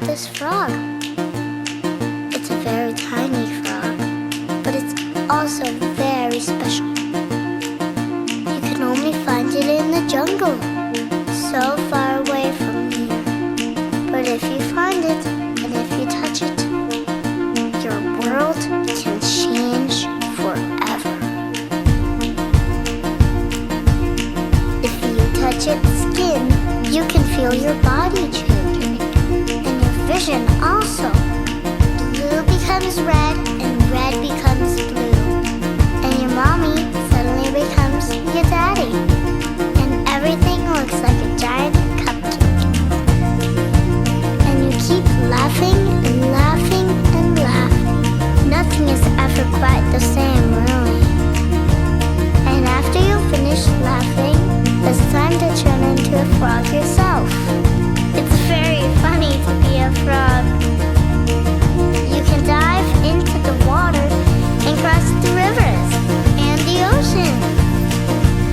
this frog. It's a very tiny frog, but it's also very special. You can only find it in the jungle, so far away from here. But if you find it, and if you touch it, your world can change forever. If you touch its skin, you can feel your body changing, and your vision also. Blue becomes red, and red becomes blue, and your mommy suddenly becomes your daddy, and everything looks like a giant cupcake. And you keep laughing and laughing and laughing. Nothing is ever quite the same, really. And after you finish laughing, it's time to turn into a frog yourself. It's very funny to be a frog. You can dive into the water and cross the rivers and the ocean.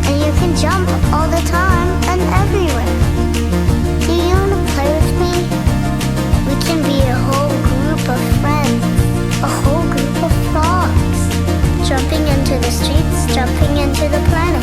And you can jump all the time and everywhere. Do you want to play with me? We can be a whole group of friends, a whole group of frogs, jumping into the streets, jumping into the planet.